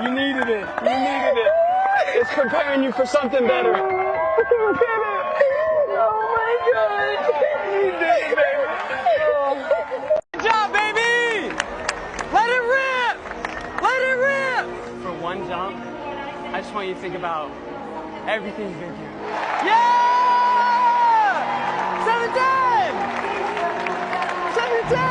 You needed it. You needed it. It's preparing you for something better. Oh my God. You did it, baby. Good job, baby. Let it rip. Let it rip. For one jump, I just want you to think about everything you've been through. Yeah! 710! 710!